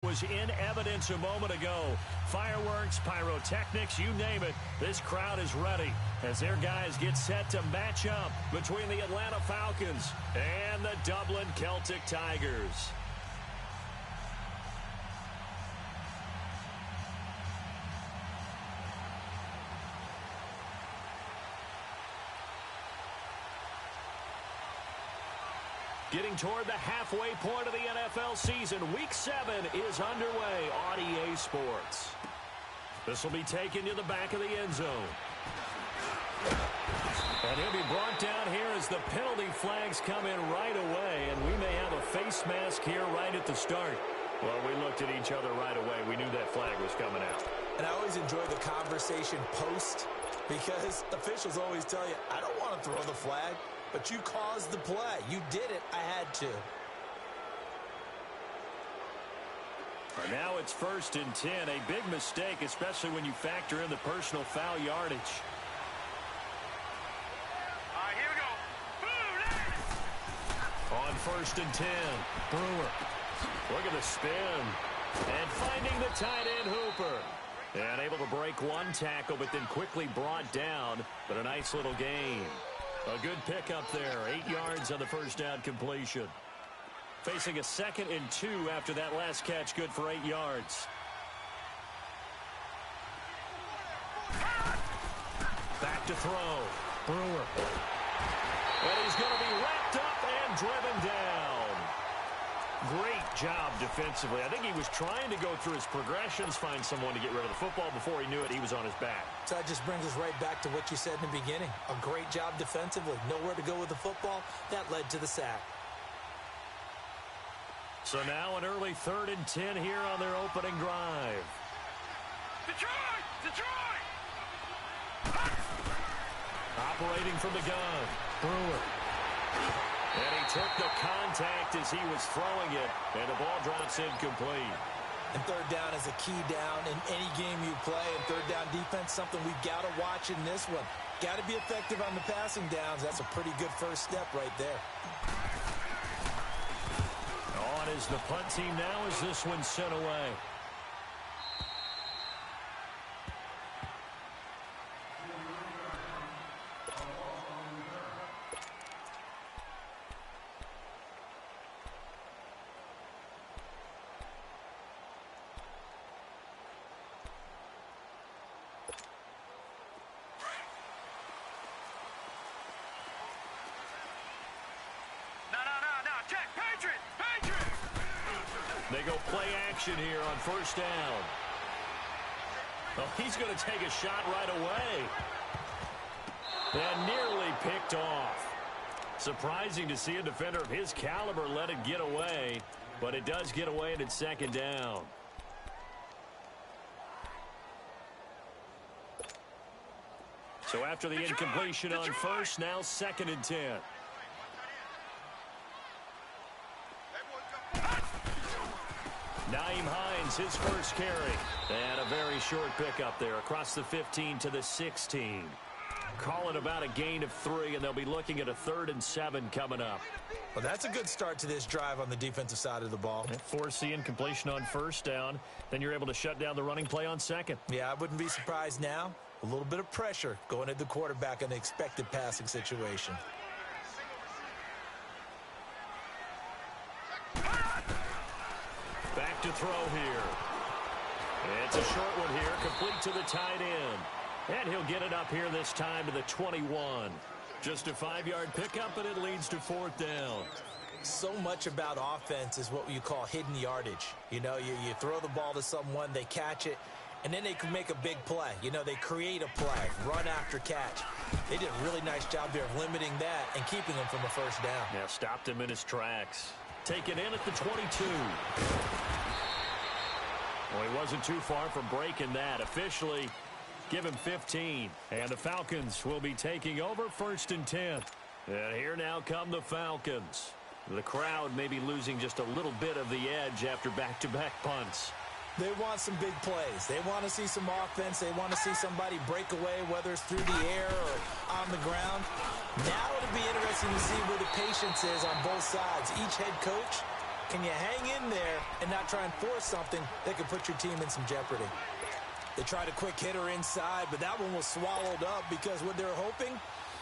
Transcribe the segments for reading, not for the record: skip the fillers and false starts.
Was in evidence a moment ago. Fireworks, pyrotechnics, you name it. This crowd is ready as their guys get set to match up between the Atlanta Falcons and the Dublin Celtic Tigers. Getting toward the halfway point of the NFL season. Week 7 is underway on EA Sports. This will be taken to the back of the end zone. And he'll be brought down here as the penalty flags come in right away. And we may have a face mask here right at the start. Well, we looked at each other right away. We knew that flag was coming out. And I always enjoy the conversation post because officials always tell you, I don't want to throw the flag. But you caused the play. You did it. I had to. Now it's 1st and 10. A big mistake, especially when you factor in the personal foul yardage. All right, here we go. On 1st and 10, Brewer. Look at the spin. And finding the tight end Hooper. And able to break one tackle, but then quickly brought down. But a nice little gain. A good pickup there. 8 yards on the first down completion. Facing a 2nd and 2 after that last catch. Good for 8 yards. Back to throw. Brewer. And he's going to be wrapped up and driven down. Great job defensively. I think he was trying to go through his progressions, find someone to get rid of the football. Before he knew it, he was on his back. So that just brings us right back to what you said in the beginning. A great job defensively. Nowhere to go with the football. That led to the sack. So now an early 3rd and 10 here on their opening drive. Detroit! Detroit! Operating from the gun. Brewer. And he took the contact as he was throwing it, and the ball drops incomplete. And 3rd down is a key down in any game you play. And 3rd down defense, something we've got to watch in this one. Got to be effective on the passing downs. That's a pretty good first step right there. On is the punt team now as this one's sent away. They go play action here on 1st down. Oh, he's going to take a shot right away. And nearly picked off. Surprising to see a defender of his caliber let it get away, but it does get away and it's 2nd down. So after the incompletion on 1st, now 2nd and 10. Naeem Hines, his first carry. And a very short pickup there across the 15 to the 16. Calling about a gain of 3, and they'll be looking at a 3rd and 7 coming up. Well, that's a good start to this drive on the defensive side of the ball. Force the incompletion on 1st down. Then you're able to shut down the running play on 2nd. Yeah, I wouldn't be surprised now. A little bit of pressure going at the quarterback in an expected passing situation. Back to throw here. It's a short one here, complete to the tight end. And he'll get it up here this time to the 21. Just a 5-yard pickup, and it leads to 4th down. So much about offense is what you call hidden yardage. You know, you throw the ball to someone, they catch it, and then they can make a big play. You know, they create a play, run after catch. They did a really nice job there of limiting that and keeping him from a 1st down. Yeah, stopped him in his tracks. Taken in at the 22. Well, he wasn't too far from breaking that. Officially, give him 15. And the Falcons will be taking over 1st and 10. And here now come the Falcons. The crowd may be losing just a little bit of the edge after back-to-back punts. They want some big plays. They want to see some offense. They want to see somebody break away, whether it's through the air or on the ground. Now it'll be interesting to see where the patience is on both sides. Each head coach Can you hang in there and not try and force something that could put your team in some jeopardy? They tried a quick hitter inside, but that one was swallowed up because what they're hoping,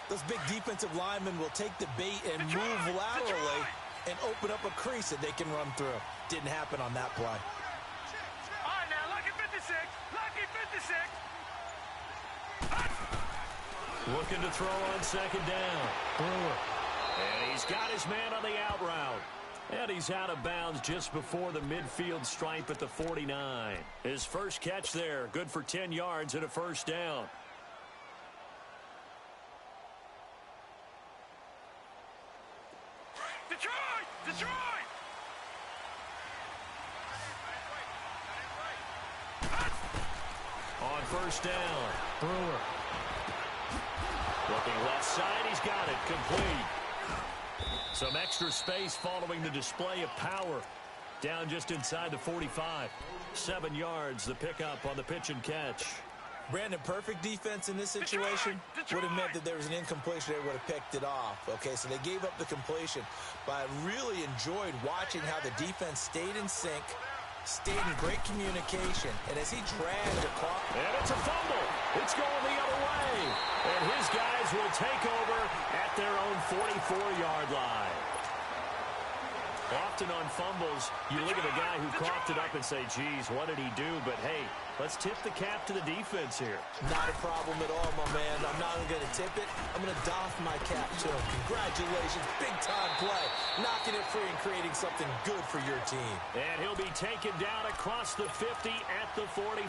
those big defensive linemen will take the bait and move laterally and open up a crease that they can run through. Didn't happen on that play. All right, now, lucky 56. Lucky 56. Looking to throw on second down. Brewer. And he's got his man on the out route. And he's out of bounds just before the midfield stripe at the 49. His first catch there, good for 10 yards and a first down. Detroit! Detroit! On first down, Brewer. Looking left side, he's got it, complete. Some extra space following the display of power. Down just inside the 45. 7 yards, the pickup on the pitch and catch. Brandon, perfect defense in this situation would have meant that there was an incompletion. They would have picked it off. Okay, so they gave up the completion. But I really enjoyed watching how the defense stayed in sync, stayed in great communication. And as he dragged across... And it's a fumble. It's going the other way. And his guys will take over at their own 44-yard line. Often on fumbles, you look at the guy who coughed it up and say, geez, what did he do? But, hey, let's tip the cap to the defense here. Not a problem at all, my man. I'm not going to tip it. I'm going to doff my cap to him. Congratulations. Big-time play. Knocking it free and creating something good for your team. And he'll be taken down across the 50 at the 45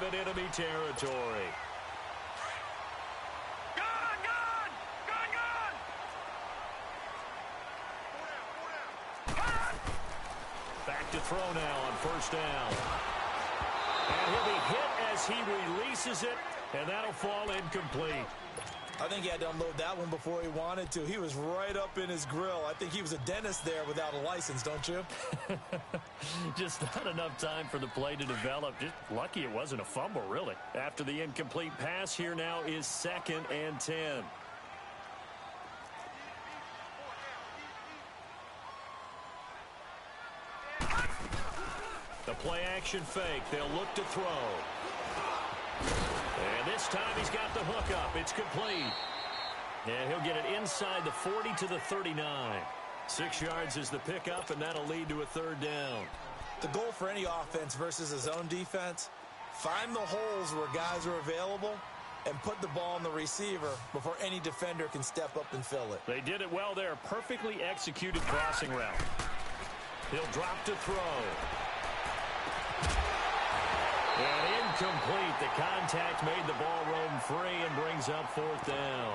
in enemy territory. Back to throw now on first down. And he'll be hit as he releases it, and that'll fall incomplete. I think he had to unload that one before he wanted to. He was right up in his grill. I think he was a dentist there without a license, don't you? Just not enough time for the play to develop. Just lucky it wasn't a fumble, really. After the incomplete pass, here now is 2nd and 10. The play-action fake. They'll look to throw. And this time he's got the hook up. It's complete. And he'll get it inside the 40 to the 39. 6 yards is the pickup, and that'll lead to a third down. The goal for any offense versus a zone defense, find the holes where guys are available and put the ball on the receiver before any defender can step up and fill it. They did it well there. Perfectly executed crossing route. He'll drop to throw. And incomplete. The contact made the ball roam free and brings up 4th down.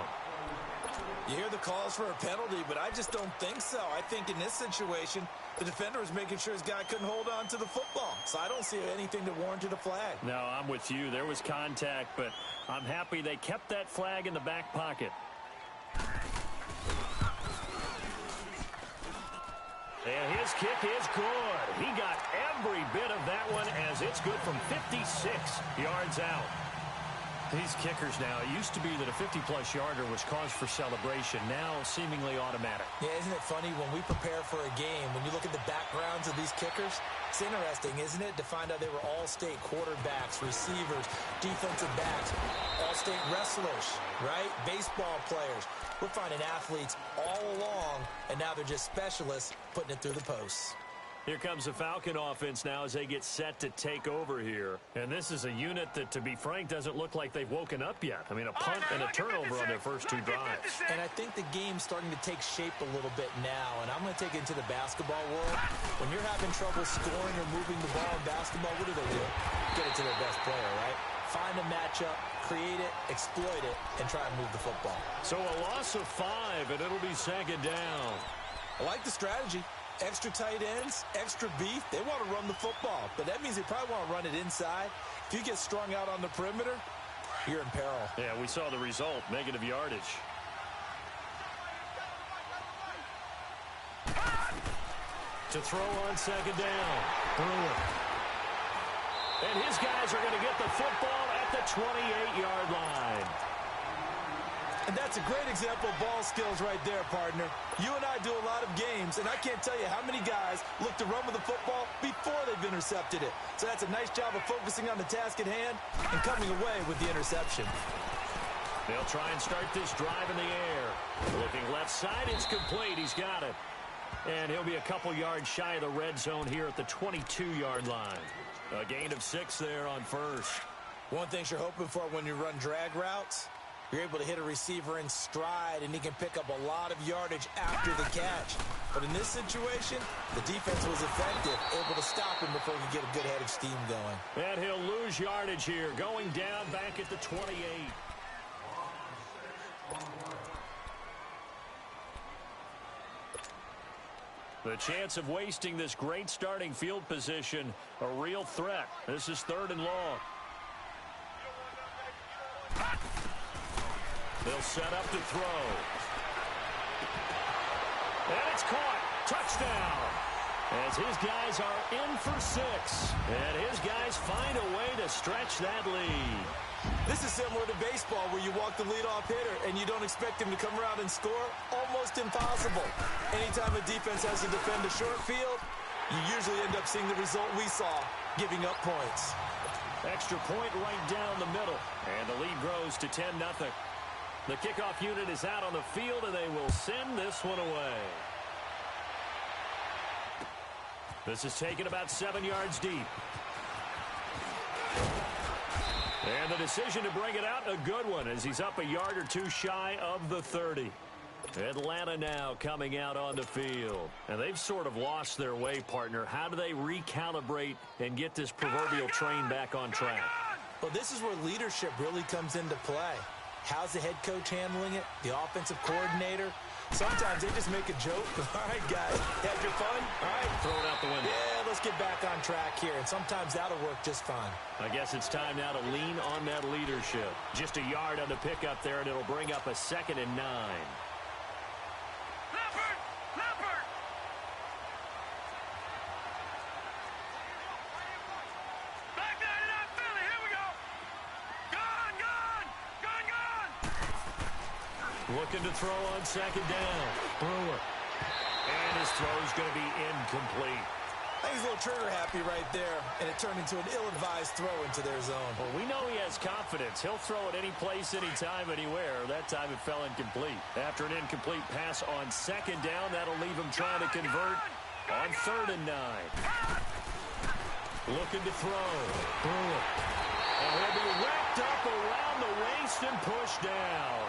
You hear the calls for a penalty, but I just don't think so. I think in this situation, the defender was making sure his guy couldn't hold on to the football. So I don't see anything that warranted a flag. No, I'm with you. There was contact, but I'm happy they kept that flag in the back pocket. And his kick is good. He got every bit of that one as it's good from 56 yards out. These kickers now, it used to be that a 50-plus yarder was cause for celebration. Now seemingly automatic. Yeah, isn't it funny when we prepare for a game, when you look at the backgrounds of these kickers, it's interesting, isn't it, to find out they were all-state quarterbacks, receivers, defensive backs, all-state wrestlers, right? Baseball players. We're finding athletes all along, and now they're just specialists putting it through the posts. Here comes the Falcon offense now as they get set to take over here. And this is a unit that, to be frank, doesn't look like they've woken up yet. I mean, a punt and a turnover on their first 2 drives. And I think the game's starting to take shape a little bit now. And I'm going to take it into the basketball world. When you're having trouble scoring or moving the ball in basketball, what do? Get it to their best player, right? Find a matchup, create it, exploit it, and try and move the football. So a loss of 5, and it'll be 2nd down. I like the strategy. Extra tight ends, extra beef. They want to run the football, but that means they probably want to run it inside. If you get strung out on the perimeter, you're in peril. Yeah, we saw the result, negative yardage. To throw on 2nd down, Brewer. And his guys are going to get the football at the 28-yard line. And that's a great example of ball skills right there, partner. You and I do a lot of games, and I can't tell you how many guys look to run with the football before they've intercepted it. So that's a nice job of focusing on the task at hand and coming away with the interception. They'll try and start this drive in the air. Looking left side, it's complete. He's got it. And he'll be a couple yards shy of the red zone here at the 22-yard line. A gain of 6 there on first. One thing you're hoping for when you run drag routes, you're able to hit a receiver in stride, and he can pick up a lot of yardage after the catch. But in this situation, the defense was effective, able to stop him before he could get a good head of steam going. And he'll lose yardage here, going down back at the 28. The chance of wasting this great starting field position, a real threat. This is 3rd and long. They'll set up to throw. And it's caught. Touchdown. As his guys are in for 6. And his guys find a way to stretch that lead. This is similar to baseball where you walk the leadoff hitter and you don't expect him to come around and score. Almost impossible. Anytime a defense has to defend a short field, you usually end up seeing the result we saw, giving up points. Extra point right down the middle. And the lead grows to 10-0. The kickoff unit is out on the field, and they will send this one away. This is taken about 7 yards deep. And the decision to bring it out, a good one, as he's up a yard or two shy of the 30. Atlanta now coming out on the field. And they've sort of lost their way, partner. How do they recalibrate and get this proverbial train back on track? Well, this is where leadership really comes into play. How's the head coach handling it? The offensive coordinator? Sometimes they just make a joke. All right, guys, had your fun? All right. Throw it out the window. Yeah, let's get back on track here. And sometimes that'll work just fine. I guess it's time now to lean on that leadership. Just a yard on the pickup there, and it'll bring up a 2nd and 9. Leopard! Back down to that Philly. Here we go. Gone! Looking to throw on 2nd down. Brewer. And his throw's going to be incomplete. I think he's a little trigger happy right there, and it turned into an ill-advised throw into their zone. Well, we know he has confidence. He'll throw it any place, anytime, anywhere. That time it fell incomplete. After an incomplete pass on 2nd down, that'll leave him trying to convert on 3rd and 9. Looking to throw. Brewer. And he'll be wrapped up around the waist and pushed down.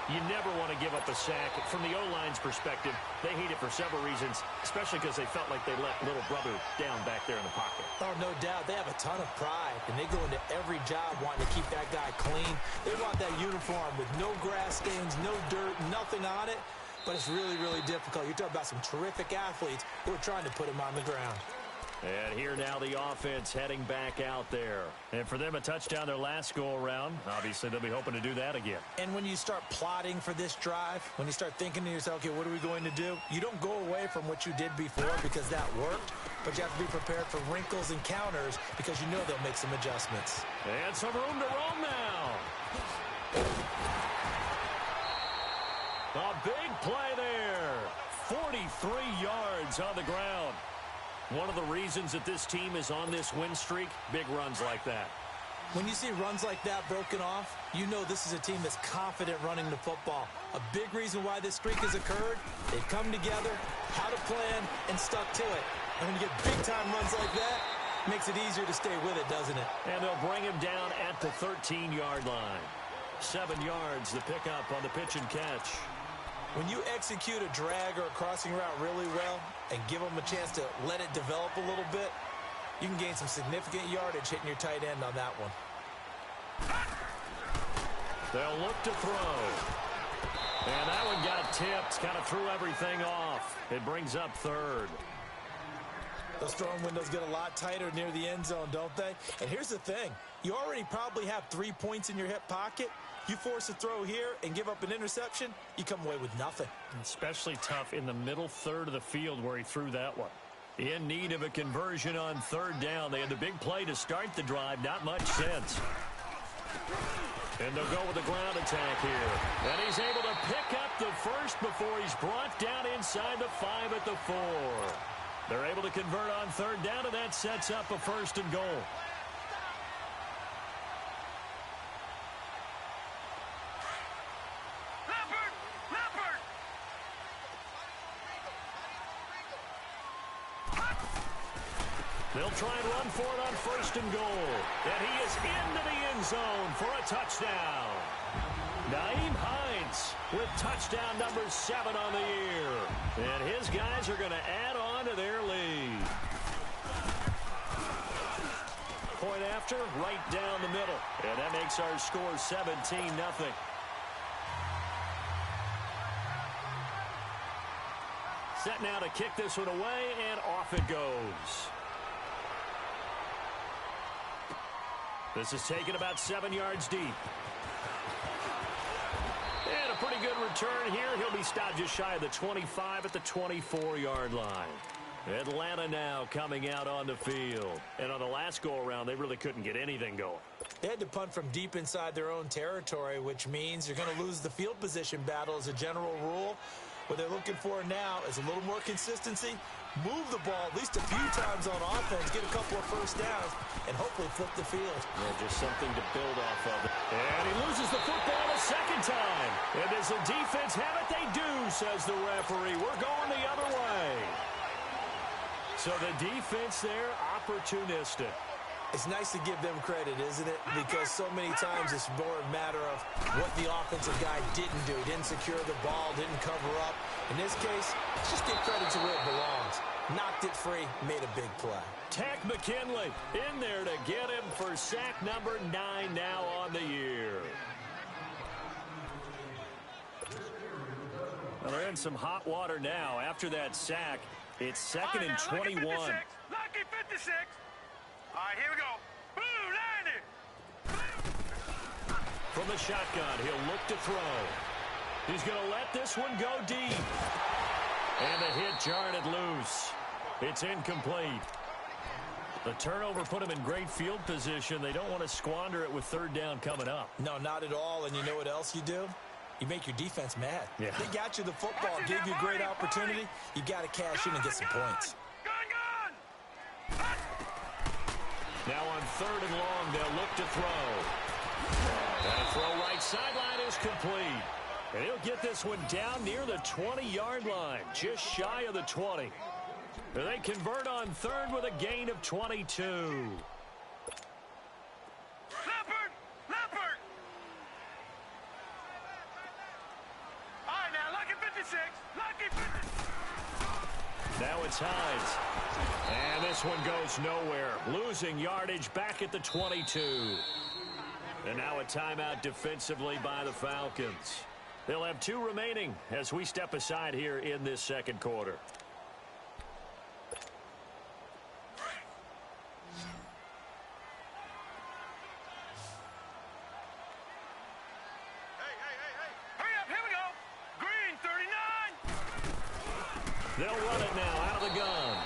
You never want to give up a sack. From the O-line's perspective, they hate it for several reasons, especially because they felt like they let little brother down back there in the pocket. Oh, no doubt. They have a ton of pride, and they go into every job wanting to keep that guy clean. They want that uniform with no grass stains, no dirt, nothing on it. But it's really, really difficult. You're talking about some terrific athletes who are trying to put him on the ground. And here now the offense heading back out there. And for them, a touchdown their last go-around. Obviously, they'll be hoping to do that again. And when you start plotting for this drive, when you start thinking to yourself, okay, what are we going to do? You don't go away from what you did before because that worked, but you have to be prepared for wrinkles and counters because you know they'll make some adjustments. And some room to roam now. A big play there. 43 yards on the ground. One of the reasons that this team is on this win streak, big runs like that. When you see runs like that broken off, you know this is a team that's confident running the football. A big reason why this streak has occurred, they've come together, had a plan, and stuck to it. And when you get big-time runs like that, it makes it easier to stay with it, doesn't it? And they'll bring him down at the 13-yard line. 7 yards, the pickup on the pitch and catch. When you execute a drag or a crossing route really well and give them a chance to let it develop a little bit, you can gain some significant yardage hitting your tight end on that one. They'll look to throw. And that one got tipped, kind of threw everything off. It brings up 3rd. Those throwing windows get a lot tighter near the end zone, don't they? And here's the thing. You already probably have 3 points in your hip pocket. You force a throw here and give up an interception, you come away with nothing. Especially tough in the middle third of the field where he threw that one. In need of a conversion on 3rd down. They had the big play to start the drive. Not much sense. And they'll go with the ground attack here. And he's able to pick up the first before he's brought down inside the 5 at the 4. They're able to convert on third down, and that sets up a first and goal. They'll try and run for it on first and goal. And he is into the end zone for a touchdown. Nyheim Hines with touchdown number 7 on the year. And his guys are going to add on to their lead. Point after, right down the middle. And that makes our score 17-0. Set now to kick this one away, and off it goes. This is taken about 7 yards deep. And a pretty good return here. He'll be stopped just shy of the 25 at the 24-yard line. Atlanta now coming out on the field. And on the last go-around, they really couldn't get anything going. They had to punt from deep inside their own territory, which means you're going to lose the field position battle as a general rule. What they're looking for now is a little more consistency, move the ball at least a few times on offense, get a couple of first downs, and hopefully flip the field. Yeah, just something to build off of. And he loses the football a second time. And does the defense have it? They do, says the referee. We're going the other way. So the defense there, opportunistic. It's nice to give them credit, isn't it? Because so many times it's more a matter of what the offensive guy didn't do. He didn't secure the ball, didn't cover up. In this case, let's just give credit to where it belongs. Knocked it free, made a big play. Tack McKinley in there to get him for sack number 9 now on the year. Well, they're in some hot water now. After that sack, it's 2nd and 21. Lucky 56. All right, here we go. Blue 90. From the shotgun, he'll look to throw. He's going to let this one go deep. And the hit jarred it loose. It's incomplete. The turnover put him in great field position. They don't want to squander it with third down coming up. No, not at all. And you know what else you do? You make your defense mad. Yeah. They got you the football, gave you a great opportunity. You got to cash in and get some points. Now on 3rd and long, they'll look to throw. That throw right sideline is complete. And he'll get this one down near the 20-yard line, just shy of the 20. And they convert on 3rd with a gain of 22. Leopard! All right, now, lucky 56. Lucky 56. Now it's Hines. And this one goes nowhere. Losing yardage back at the 22. And now a timeout defensively by the Falcons. They'll have 2 remaining as we step aside here in this second quarter. Hurry up, here we go. Green 39. They'll run it now out of the gun.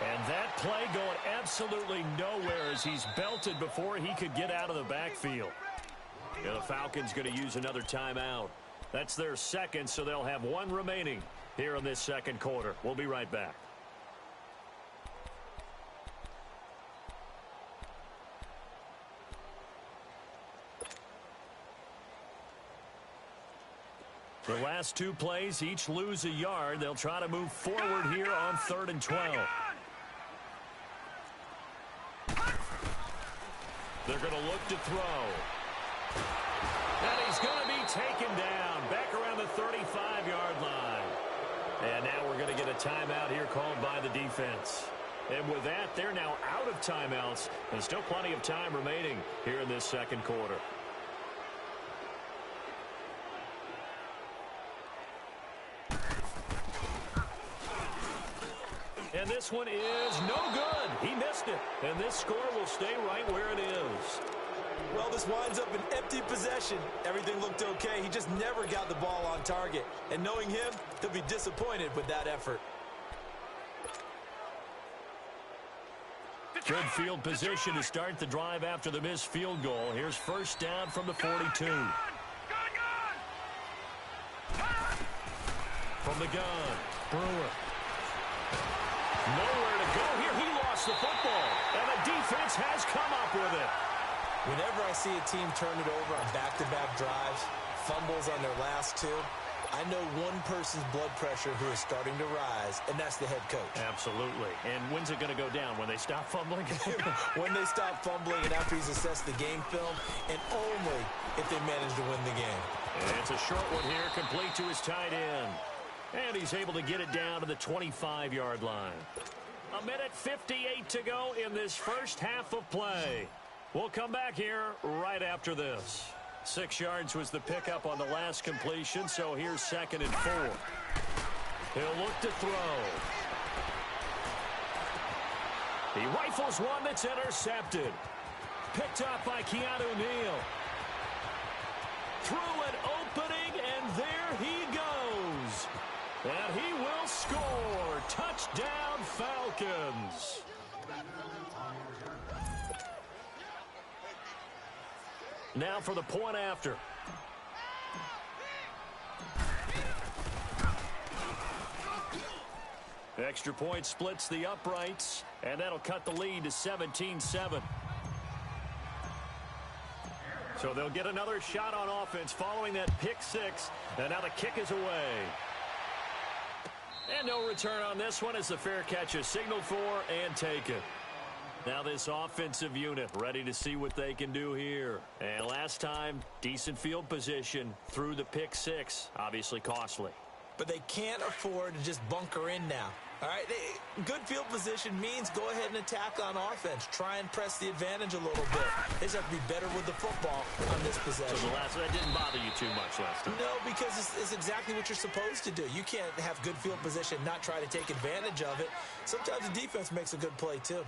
And that play going absolutely nowhere as he's belted before he could get out of the backfield. And the Falcons going to use another timeout. That's their second, so they'll have 1 remaining here in this second quarter. We'll be right back. The last 2 plays each lose a yard. They'll try to move forward here on 3rd and 12. They're going to look to throw. And he's going to be taken down back around the 35-yard line. And now we're going to get a timeout here called by the defense. And with that, they're now out of timeouts. There's still plenty of time remaining here in this second quarter. And this one is no good. He missed it. And this score will stay right where it is. Well, this winds up an empty possession. Everything looked okay. He just never got the ball on target. And knowing him, he'll be disappointed with that effort. Good field position to start the drive after the missed field goal. Here's first down from the 42. From the gun, Brewer. Nowhere to go here. He lost the football, and the defense has come up with it. Whenever I see a team turn it over on back-to-back drives, fumbles on their last two, I know one person's blood pressure who is starting to rise, and that's the head coach. Absolutely. And when's it going to go down? When they stop fumbling? When they stop fumbling and after he's assessed the game film, and only if they manage to win the game. And it's a short one here, complete to his tight end. And he's able to get it down to the 25-yard line. 1:58 to go in this first half of play. We'll come back here right after this. 6 yards was the pickup on the last completion, so here's 2nd and 4. He'll look to throw. He rifles one that's intercepted. Picked up by Keanu Neal. Through an opening, and there he goes. And he will score. Touchdown, Falcons. Now for the point after. Extra point splits the uprights, and that'll cut the lead to 17-7. So they'll get another shot on offense following that pick six, and now the kick is away. And no return on this one as the fair catch is signaled for and taken. Now this offensive unit ready to see what they can do here. And last time, decent field position through the pick six. Obviously costly. But they can't afford to just bunker in now. All right, good field position means go ahead and attack on offense. Try and press the advantage a little bit. They just have to be better with the football on this possession. So that didn't bother you too much last time? No, because it's exactly what you're supposed to do. You can't have good field position, not try to take advantage of it. Sometimes the defense makes a good play, too.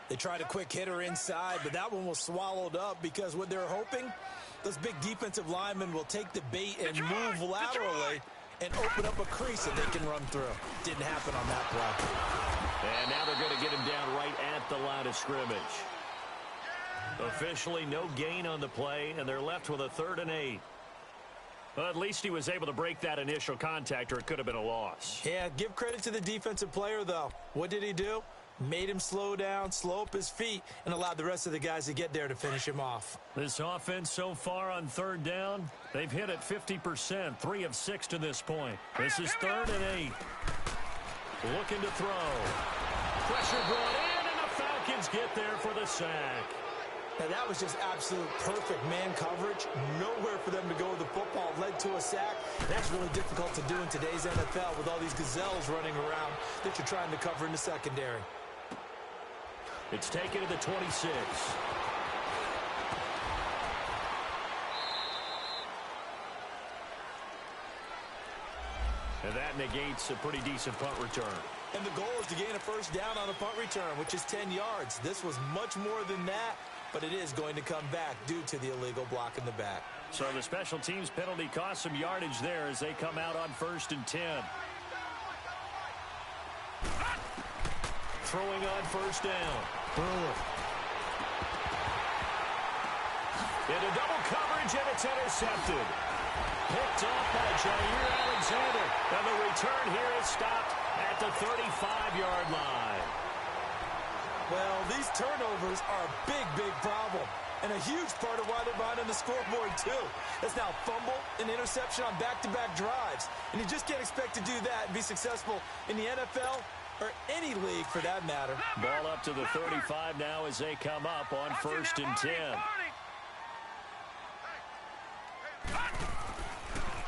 They tried a quick hitter inside, but that one was swallowed up because what they're hoping, those big defensive linemen will take the bait and move laterally and open up a crease that they can run through. Didn't happen on that play. And now they're going to get him down right at the line of scrimmage. Officially no gain on the play, and they're left with a 3rd and 8. Well, at least he was able to break that initial contact, or it could have been a loss. Yeah, give credit to the defensive player, though. What did he do? Made him slow down, slow up his feet, and allowed the rest of the guys to get there to finish him off. This offense so far on 3rd down, they've hit it 50%, 3 of 6 to this point. This is 3rd and 8. Looking to throw. Pressure brought in, and the Falcons get there for the sack. Now, that was just absolute perfect man coverage. Nowhere for them to go with the football. Led to a sack. That's really difficult to do in today's NFL with all these gazelles running around that you're trying to cover in the secondary. It's taken to the 26. And that negates a pretty decent punt return. And the goal is to gain a first down on a punt return, which is 10 yards. This was much more than that, but it is going to come back due to the illegal block in the back. So the special teams penalty cost some yardage there as they come out on 1st and 10. Throwing on 1st down. Brewer. Into double coverage, and it's intercepted. Picked off by Jair Alexander. And the return here is stopped at the 35-yard line. Well, these turnovers are a big, big problem. And a huge part of why they're behind on the scoreboard, too. That's now fumble and interception on back-to-back drives. And you just can't expect to do that and be successful in the NFL or any league for that matter. Ball up to the 35 now as they come up on 1st and 10.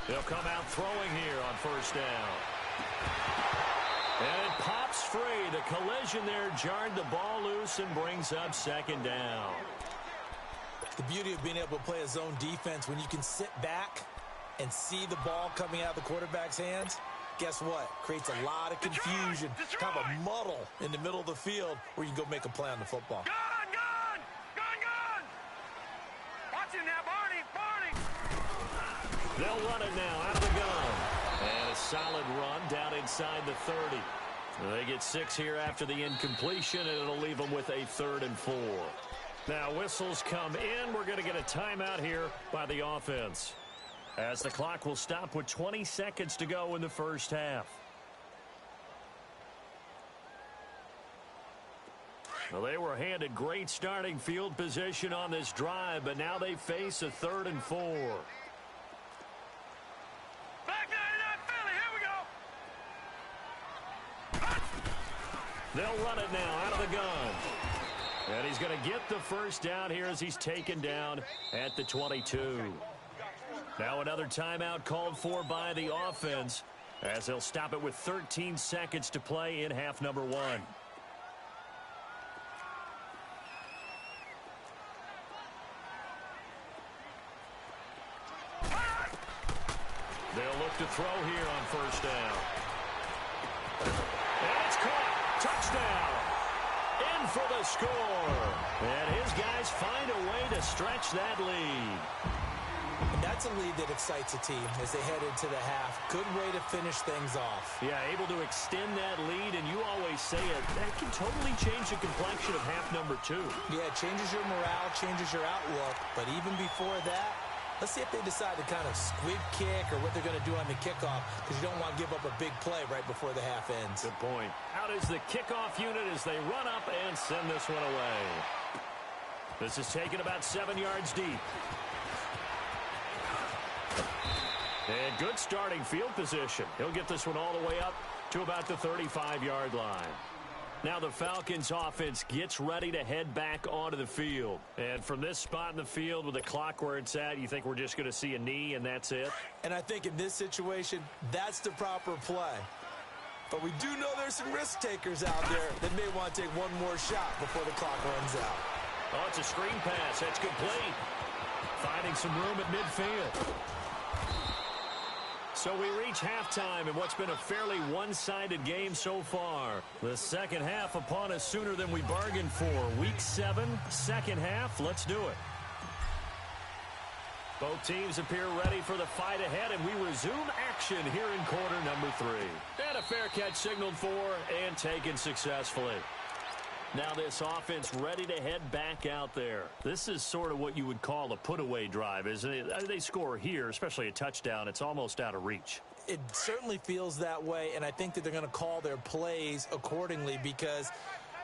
They'll come out throwing here on 1st down. And it pops free. The collision there jarred the ball loose and brings up 2nd down. The beauty of being able to play a zone defense when you can sit back and see the ball coming out of the quarterback's hands, guess what? Creates a lot of confusion, kind of a muddle in the middle of the field where you can go make a play on the football. Gun! Watch him now, Barney! They'll run it now out of the gun. And a solid run down inside the 30. They get 6 here after the incompletion, and it'll leave them with a 3rd and 4. Now whistles come in. We're going to get a timeout here by the offense, as the clock will stop with 20 seconds to go in the first half. Well, they were handed great starting field position on this drive, but now they face a 3rd and 4. Back 99 Philly, here we go. They'll run it now out of the gun. And he's going to get the first down here as he's taken down at the 22. Now another timeout called for by the offense, as they'll stop it with 13 seconds to play in half number 1. They'll look to throw here on first down. And it's caught. Touchdown. In for the score. And his guys find a way to stretch that lead. And that's a lead that excites a team as they head into the half. Good way to finish things off. Yeah, able to extend that lead, and you always say it, that can totally change the complexion of half number 2. Yeah, it changes your morale, changes your outlook. But even before that, let's see if they decide to kind of squib kick or what they're going to do on the kickoff, because you don't want to give up a big play right before the half ends. Good point. Out is the kickoff unit as they run up and send this one away. This is taken about 7 yards deep. And good starting field position. He'll get this one all the way up to about the 35-yard line. Now the Falcons offense gets ready to head back onto the field. And from this spot in the field with the clock where it's at, you think we're just going to see a knee and that's it? And I think in this situation, that's the proper play. But we do know there's some risk takers out there that may want to take one more shot before the clock runs out. Oh, it's a screen pass. That's complete. Finding some room at midfield. So we reach halftime in what's been a fairly one-sided game so far. The second half upon us sooner than we bargained for. Week 7, second half. Let's do it. Both teams appear ready for the fight ahead, and we resume action here in quarter number 3. And a fair catch signaled for and taken successfully. Now this offense ready to head back out there. This is sort of what you would call a put-away drive, isn't it? They score here, especially a touchdown. It's almost out of reach. It certainly feels that way, and I think that they're going to call their plays accordingly, because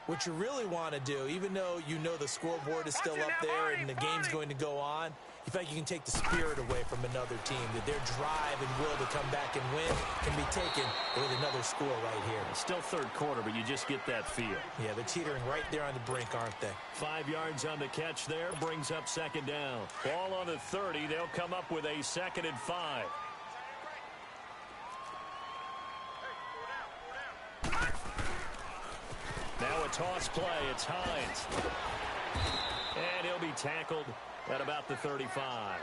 what you really want to do, even though you know the scoreboard is still up there and the game's going to go on, you feel like you can take the spirit away from another team, that their drive and will to come back and win can be taken with another score right here. It's still third quarter, but you just get that feel. Yeah, they're teetering right there on the brink, aren't they? 5 yards on the catch there, brings up second down. Ball on the 30, they'll come up with a 2nd and 5. Now a toss play, it's Hines. And he'll be tackled at about the 35.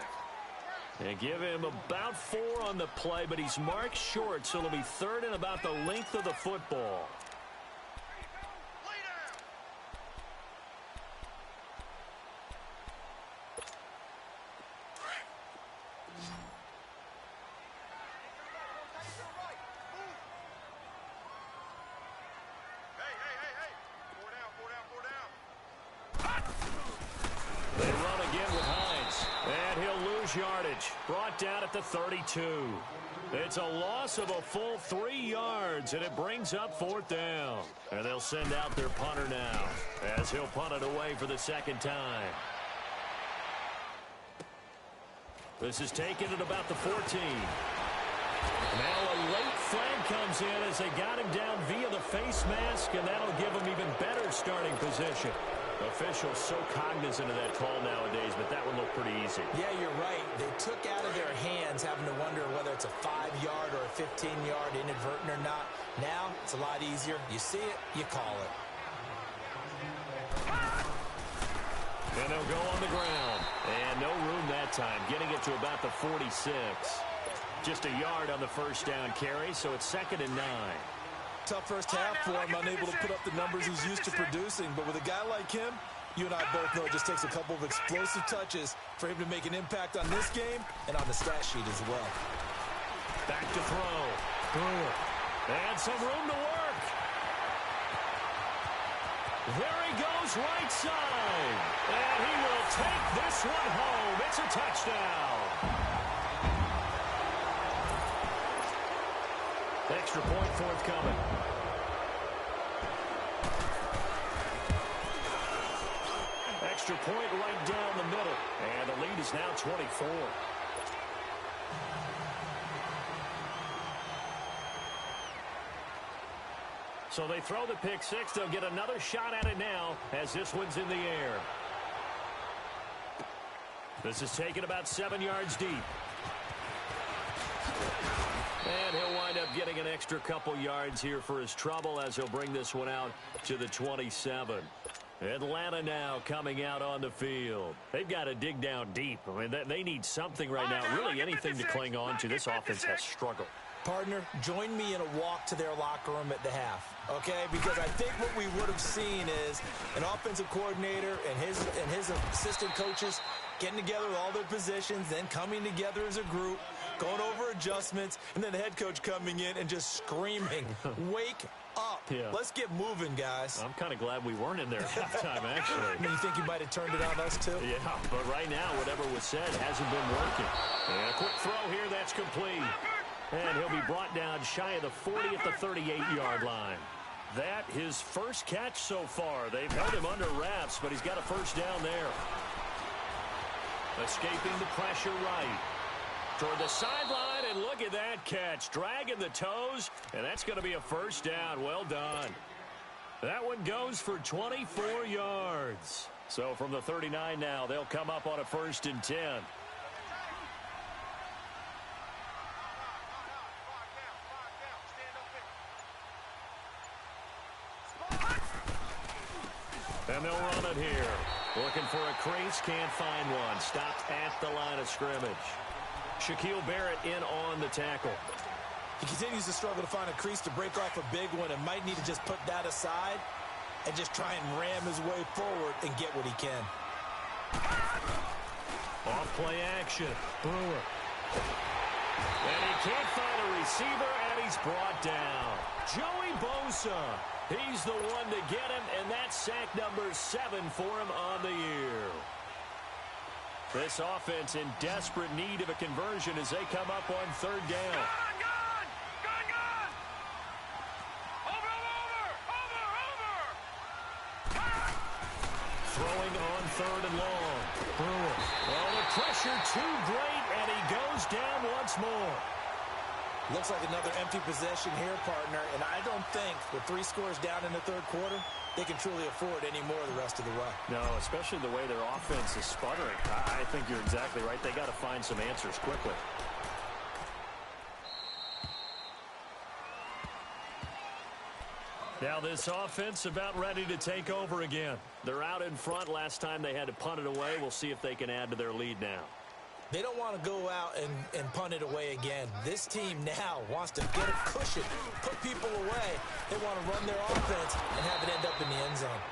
And give him about 4 on the play, but he's marked short, so it'll be 3rd and about the length of the football. They run again with Hines, and he'll lose yardage. Brought down at the 32. It's a loss of a full 3 yards, and it brings up 4th down. And they'll send out their punter now, as he'll punt it away for the 2nd time. This is taken at about the 14. Now a late flag comes in as they got him down via the face mask, and that'll give him even better starting position. Officials so cognizant of that call nowadays, but that one looked pretty easy. Yeah, you're right. They took out of their hands having to wonder whether it's a 5-yard or a 15-yard inadvertent or not. Now, it's a lot easier. You see it, you call it. And they'll go on the ground. And no room that time, getting it to about the 46. Just a yard on the first down carry, so it's 2nd and 9. Tough first half for him, unable to put up the numbers he's used to producing. But with a guy like him, you and I both know it just takes a couple of explosive touches for him to make an impact on this game and on the stat sheet as well. Back to throw. Brewer. And some room to work. There he goes right side. And he will take this one home. It's a touchdown. Extra point forthcoming. Extra point right down the middle. And the lead is now 24. So they throw the pick six. They'll get another shot at it now as this one's in the air. This is taken about 7 yards deep. And he'll wind up getting an extra couple yards here for his trouble as he'll bring this one out to the 27. Atlanta now coming out on the field. They've got to dig down deep. I mean, they need something right now, really anything to cling on to. This offense has struggled. Partner, join me in a walk to their locker room at the half, okay? Because I think what we would have seen is an offensive coordinator and his assistant coaches getting together with all their positions, then coming together as a group, going over adjustments, and then the head coach coming in and just screaming, wake up. Yeah. Let's get moving, guys. I'm kind of glad we weren't in there at halftime, actually. I mean, you think you might have turned it on us, too? Yeah, but right now, whatever was said hasn't been working. And a quick throw here, that's complete. And he'll be brought down shy of the 40 at the 38-yard line. That his first catch so far. They've held him under wraps, but he's got a first down there. Escaping the pressure right. Toward the sideline, and look at that catch. Dragging the toes, and that's going to be a first down. Well done. That one goes for 24 yards. So from the 39 now, they'll come up on a 1st and 10. And they'll run it here. Looking for a crease, can't find one. Stopped at the line of scrimmage. Shaquille Barrett in on the tackle. He continues to struggle to find a crease to break off a big one and might need to just put that aside and just try and ram his way forward and get what he can. Off play action. Brewer. And he can't find a receiver, and he's brought down. Joey Bosa. He's the one to get him, and that's sack number 7 for him on the year. This offense in desperate need of a conversion as they come up on 3rd down. Gone! Over! Throwing on 3rd and long. Brewer. Oh, the pressure too great, and he goes down once more. Looks like another empty possession here, partner, and I don't think with 3 scores down in the 3rd quarter, they can truly afford any more the rest of the way. No, especially the way their offense is sputtering. I think you're exactly right. They got to find some answers quickly. Now this offense about ready to take over again. They're out in front. Last time they had to punt it away. We'll see if they can add to their lead now. They don't want to go out and punt it away again. This team now wants to get a cushion, put people away. They want to run their offense and have it end up in the end zone.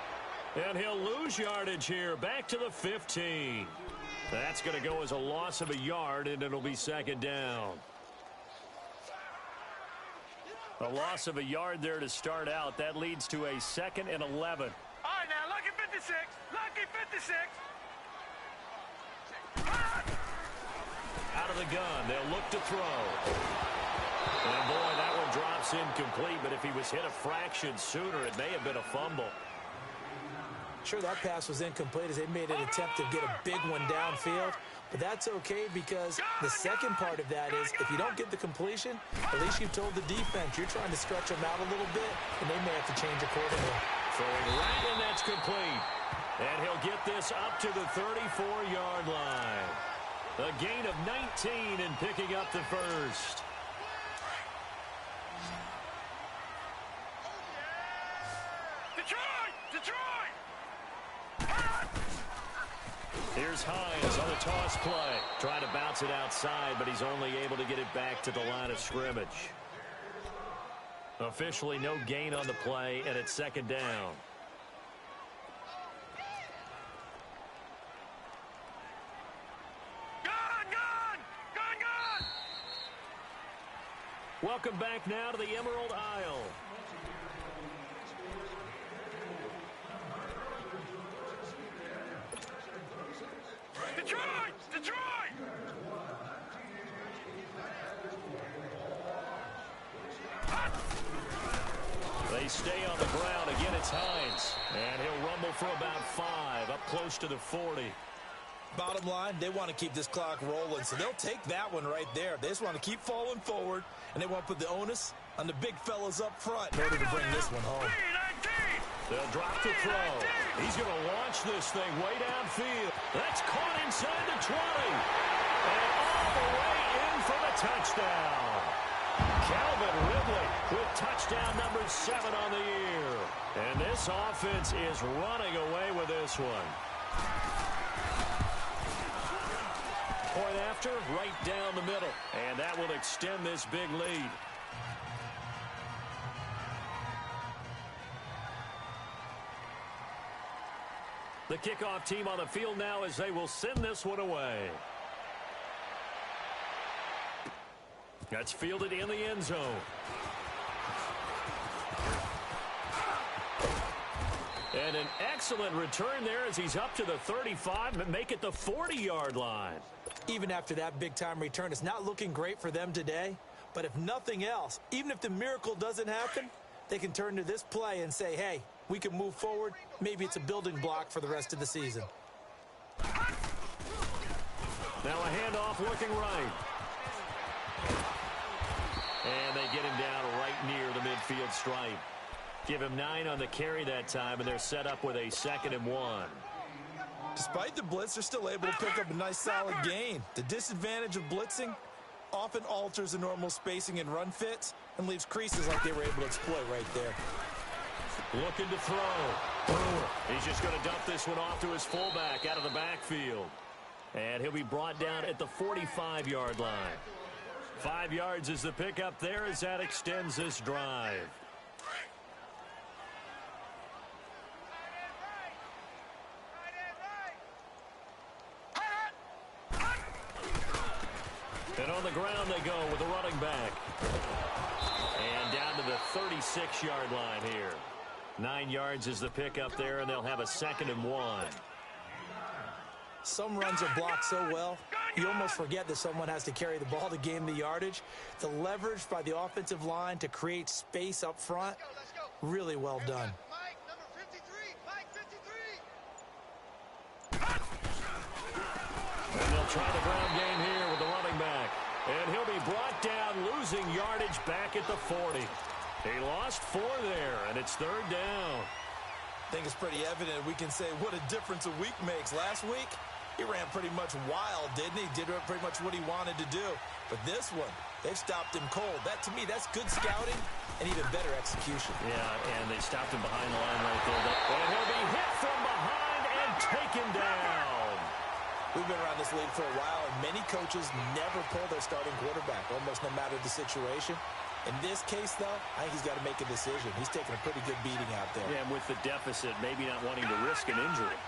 And he'll lose yardage here, back to the 15. That's going to go as a loss of a yard, and it'll be 2nd down. A loss of a yard there to start out. That leads to a 2nd and 11. All right, now, lucky 56. Lucky 56. Out of the gun, they'll look to throw. And boy, that one drops incomplete, but if he was hit a fraction sooner, it may have been a fumble. Sure, that pass was incomplete as they made an attempt to get a big one downfield, but that's okay because the second part of that is if you don't get the completion, at least you've told the defense you're trying to stretch them out a little bit, and they may have to change accordingly. Throwing right, and that's complete. And he'll get this up to the 34-yard line. A gain of 19 and picking up the first. Detroit! Here's Hines on the toss play. Trying to bounce it outside, but he's only able to get it back to the line of scrimmage. Officially no gain on the play, and it's 2nd down. Gone! Welcome back now to the Emerald Isle. Detroit! Detroit! They stay on the ground. Again, it's Hines. And he'll rumble for about 5, up close to the 40. Bottom line, they want to keep this clock rolling, so they'll take that one right there. They just want to keep falling forward, and they want to put the onus on the big fellas up front in order to bring this one home. They'll drop the throw. He's going to launch this thing way downfield. That's caught inside the 20. And all the way in for the touchdown. Calvin Ridley with touchdown number 7 on the year. And this offense is running away with this one. Point after, right down the middle. And that will extend this big lead. The kickoff team on the field now as they will send this one away. That's fielded in the end zone. And an excellent return there as he's up to the 35 and make it the 40-yard line. Even after that big-time return, it's not looking great for them today. But if nothing else, even if the miracle doesn't happen, they can turn to this play and say, hey, we can move forward. Maybe it's a building block for the rest of the season. Now a handoff looking right. And they get him down right near the midfield stripe. Give him 9 on the carry that time, and they're set up with a 2nd and 1. Despite the blitz, they're still able to pick up a nice solid gain. The disadvantage of blitzing often alters the normal spacing and run fits and leaves creases like they were able to exploit right there. Looking to throw. He's just going to dump this one off to his fullback out of the backfield. And he'll be brought down at the 45-yard line. 5 yards is the pickup there as that extends this drive. And on the ground they go with the running back. And down to the 36-yard line here. 9 yards is the pickup there, and they'll have a 2nd and 1. Some runs are blocked so well, you almost forget that someone has to carry the ball to gain the yardage. The leverage by the offensive line to create space up front, really well done. And they'll try the ground game here with the running back. And he'll be brought down, losing yardage back at the 40. He lost 4 there, and it's 3rd down. I think it's pretty evident we can say what a difference a week makes. Last week, he ran pretty much wild, didn't he? Did pretty much what he wanted to do. But this one, they've stopped him cold. That, to me, that's good scouting and even better execution. Yeah, and they stopped him behind the line right there. And he'll be hit from behind and taken down. We've been around this league for a while, and many coaches never pull their starting quarterback, almost no matter the situation. In this case, though, I think he's got to make a decision. He's taking a pretty good beating out there. Yeah, and with the deficit, maybe not wanting to risk an injury.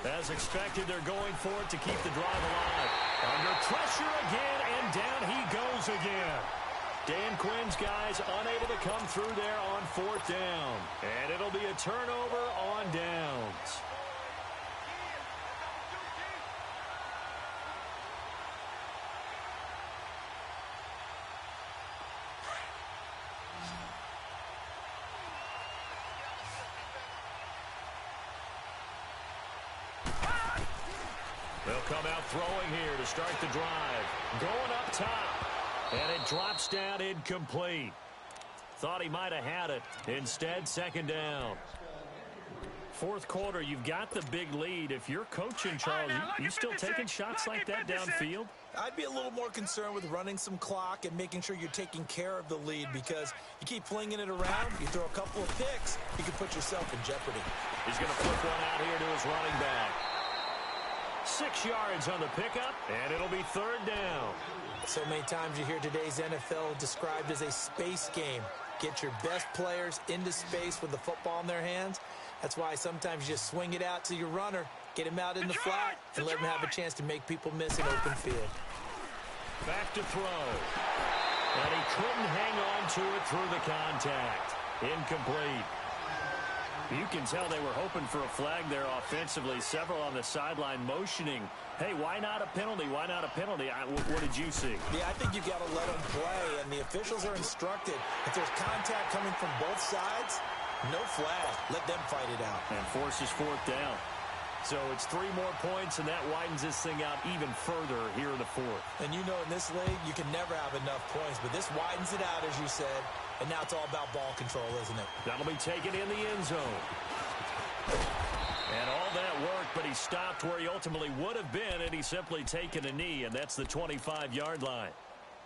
As expected, they're going for it to keep the drive alive. Under pressure again, and down he goes again. Dan Quinn's guys unable to come through there on 4th down. And it'll be a turnover on downs. They'll come out throwing here to start the drive. Going up top. And it drops down incomplete. Thought he might have had it. Instead, 2nd down. 4th quarter, you've got the big lead. If you're coaching, Charles, you still taking shots like that downfield? I'd be a little more concerned with running some clock and making sure you're taking care of the lead, because you keep flinging it around, you throw a couple of picks, you can put yourself in jeopardy. He's going to flip one out here to his running back. 6 yards on the pickup, and it'll be 3rd down. So many times you hear today's NFL described as a space game. Get your best players into space with the football in their hands. That's why sometimes you just swing it out to your runner, get him out in the flat, and let him have a chance to make people miss an open field. Back to throw. And he couldn't hang on to it through the contact. Incomplete. You can tell they were hoping for a flag there offensively. Several on the sideline motioning, hey, why not a penalty? Why not a penalty? What did you see? Yeah, I think you got to let them play, and the officials are instructed. If there's contact coming from both sides, no flag. Let them fight it out. And forces fourth down. So it's 3 more points, and that widens this thing out even further here in the fourth. And you know in this league, you can never have enough points, but this widens it out, as you said, and now it's all about ball control, isn't it? That'll be taken in the end zone. And all that work, but he stopped where he ultimately would have been, and he's simply taken a knee, and that's the 25-yard line.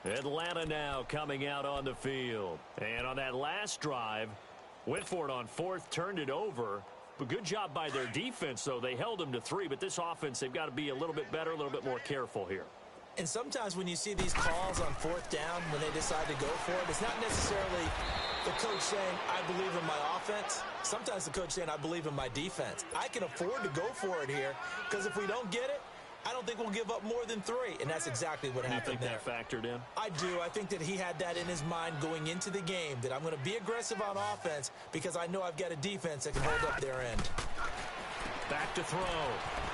Atlanta now coming out on the field. And on that last drive, went for it on fourth, turned it over. But good job by their defense, though. They held them to 3, but this offense, they've got to be a little bit better, a little bit more careful here. And sometimes when you see these calls on fourth down, when they decide to go for it, it's not necessarily the coach saying, I believe in my offense. Sometimes the coach saying, I believe in my defense. I can afford to go for it here, because if we don't get it, I don't think we'll give up more than 3. And that's exactly what happened there. You think that factored in? I do. I think that he had that in his mind going into the game, that I'm going to be aggressive on offense because I know I've got a defense that can hold up their end. Back to throw.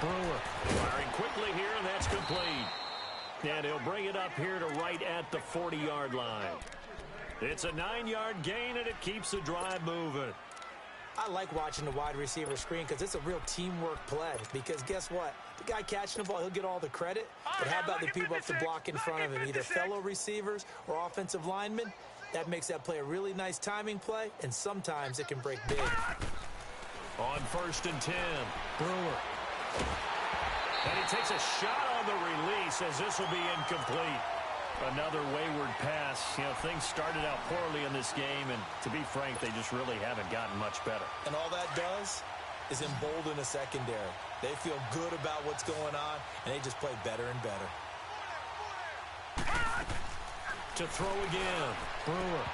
Brewer firing quickly here, and that's complete. And he'll bring it up here to right at the 40-yard line. It's a 9-yard gain, and it keeps the drive moving. I like watching the wide receiver screen because it's a real teamwork play. Because guess what? The guy catching the ball, he'll get all the credit. But how about the people up to block in front of him, either fellow receivers or offensive linemen? That makes that play a really nice timing play, and sometimes it can break big. On 1st and 10, Brewer. And he takes a shot on the release as this will be incomplete. Another wayward pass. You know, things started out poorly in this game, and to be frank, they just really haven't gotten much better. And all that does is embolden a secondary. They feel good about what's going on, and they just play better and better. To throw again, Brewer.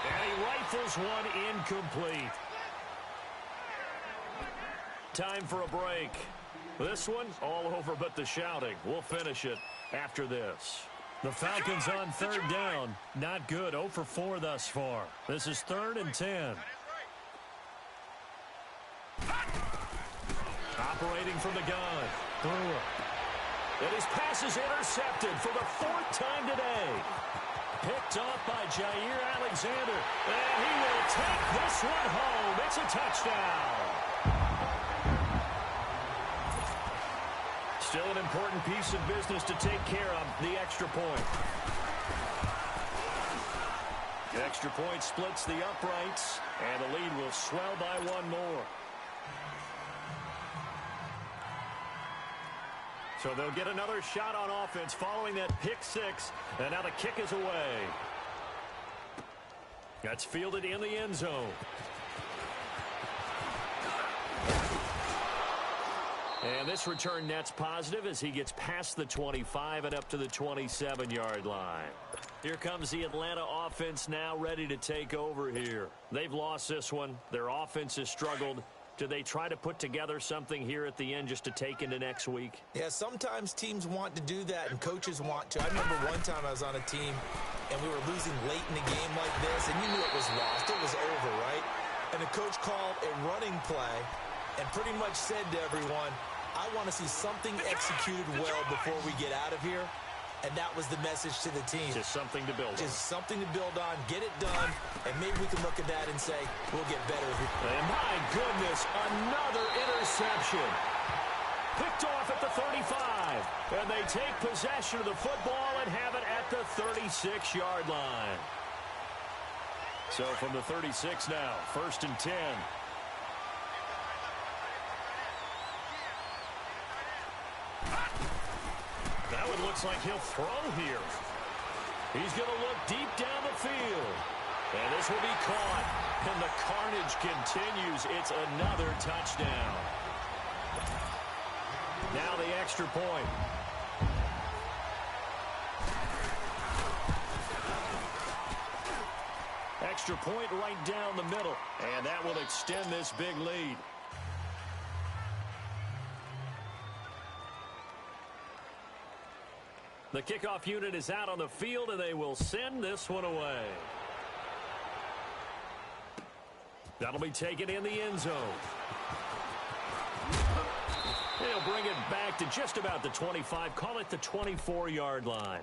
And he rifles one incomplete. Time for a break. This one, all over but the shouting. We'll finish it after this. The Falcons on 3rd down. Not good. 0 for 4 thus far. This is 3rd and 10. Operating from the gun. Brewer. And his pass is intercepted for the 4th time today. Picked off by Jair Alexander. And he will take this one home. It's a touchdown. Still an important piece of business to take care of, the extra point. The extra point splits the uprights, and the lead will swell by 1 more. So they'll get another shot on offense following that pick 6, and now the kick is away. That's fielded in the end zone. And this return net's positive as he gets past the 25 and up to the 27-yard line. Here comes the Atlanta offense now ready to take over here. They've lost this one. Their offense has struggled. Do they try to put together something here at the end just to take into next week? Yeah, sometimes teams want to do that and coaches want to. I remember one time I was on a team and we were losing late in a game like this, and you knew it was lost. It was over, right? And the coach called a running play and pretty much said to everyone, I want to see something executed well before we get out of here. And that was the message to the team. Just something to build on. Just something to build on, get it done, and maybe we can look at that and say, we'll get better. And my goodness, another interception. Picked off at the 35. And they take possession of the football and have it at the 36-yard line. So from the 36 now, 1st and 10. Now it looks like he'll throw here. He's going to look deep down the field. And this will be caught. And the carnage continues. It's another touchdown. Now the extra point. Extra point right down the middle. And that will extend this big lead. The kickoff unit is out on the field, and they will send this one away. That'll be taken in the end zone. He'll bring it back to just about the 25. Call it the 24-yard line.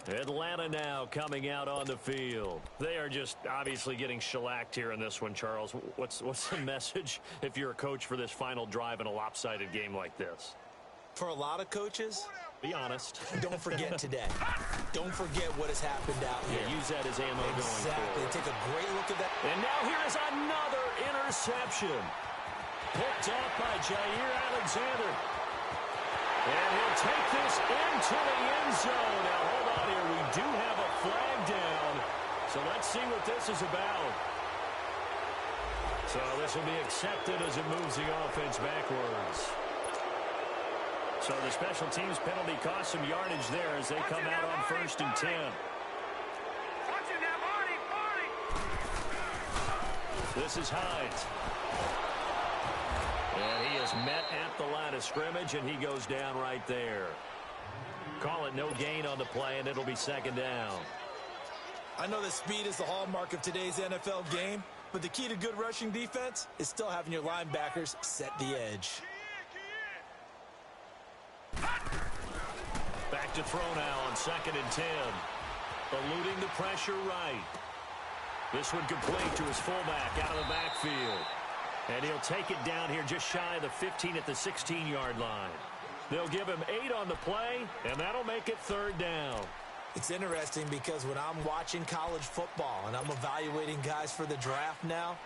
Atlanta now coming out on the field. They are just obviously getting shellacked here in this one, Charles. What's the message if you're a coach for this final drive in a lopsided game like this? For a lot of coaches, be honest. Don't forget today. Don't forget what has happened out here. Yeah, use that as ammo going Exactly. forward. Take a great look at that. And now here is another interception. Picked up by Jair Alexander. And he'll take this into the end zone. Now, hold on here. We do have a flag down. So let's see what this is about. So this will be accepted as it moves the offense backwards. So the special teams penalty cost some yardage there as they come out on 1st and 10. This is Hines. And he is met at the line of scrimmage, and he goes down right there. Call it no gain on the play, and it'll be 2nd down. I know that speed is the hallmark of today's NFL game, but the key to good rushing defense is still having your linebackers set the edge. Back to throw now on 2nd and 10. Eluding the pressure right. This one complete to his fullback out of the backfield. And he'll take it down here just shy of the 15 at the 16-yard line. They'll give him 8 on the play, and that'll make it 3rd down. It's interesting because when I'm watching college football and I'm evaluating guys for the draft now,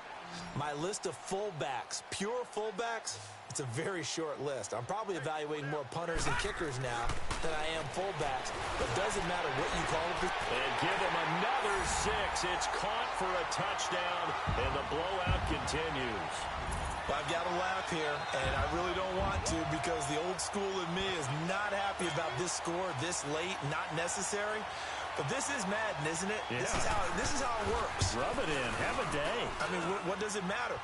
my list of fullbacks, pure fullbacks, it's a very short list. I'm probably evaluating more punters and kickers now than I am fullbacks. It doesn't matter what you call it. And give him another 6. It's caught for a touchdown, and the blowout continues. I've got to laugh here, and I really don't want to because the old school in me is not happy about this score this late, not necessary. But this is Madden, isn't it? Yeah. This is how it works. Rub it in. Have a day. I mean, what does it matter?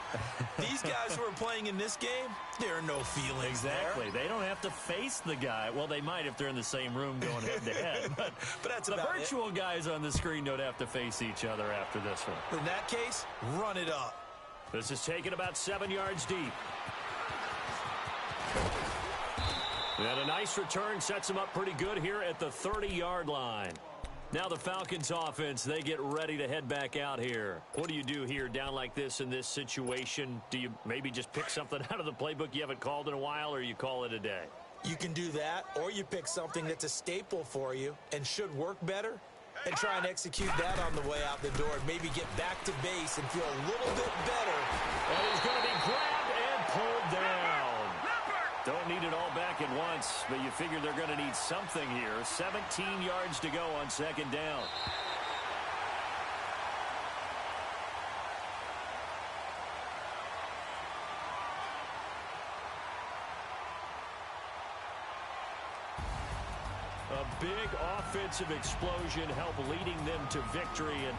These guys who are playing in this game, there are no feelings Exactly. there. They don't have to face the guy. Well, they might if they're in the same room going head-to-head. But that's the about virtual guys on the screen don't have to face each other after this one. In that case, run it up. This is taken about 7 yards deep. And a nice return sets them up pretty good here at the 30-yard line. Now the Falcons offense, they get ready to head back out here. What do you do here down like this in this situation? Do you maybe just pick something out of the playbook you haven't called in a while, or you call it a day? You can do that, or you pick something that's a staple for you and should work better and try and execute that on the way out the door and maybe get back to base and feel a little bit better. And he's going to be grabbed and pulled down. Don't need it all back at once, but you figure they're going to need something here. 17 yards to go on 2nd down. A big offensive explosion helped leading them to victory. And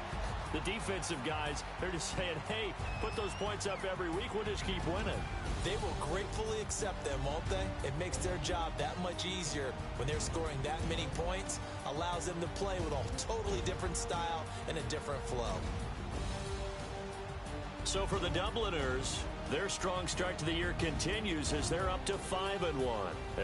the defensive guys, they're just saying, hey, put those points up every week. We'll just keep winning. They will gratefully accept them, won't they? It makes their job that much easier when they're scoring that many points. Allows them to play with a totally different style and a different flow. So for the Dubliners, their strong start to the year continues as they're up to 5-1.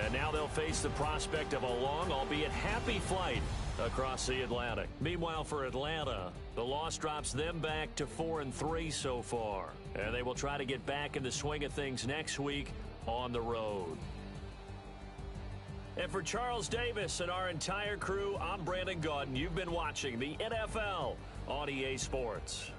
And now they'll face the prospect of a long, albeit happy flight across the Atlantic. Meanwhile, for Atlanta, the loss drops them back to 4-3 so far. And they will try to get back in the swing of things next week on the road. And for Charles Davis and our entire crew, I'm Brandon Gaudin. You've been watching the NFL on EA Sports.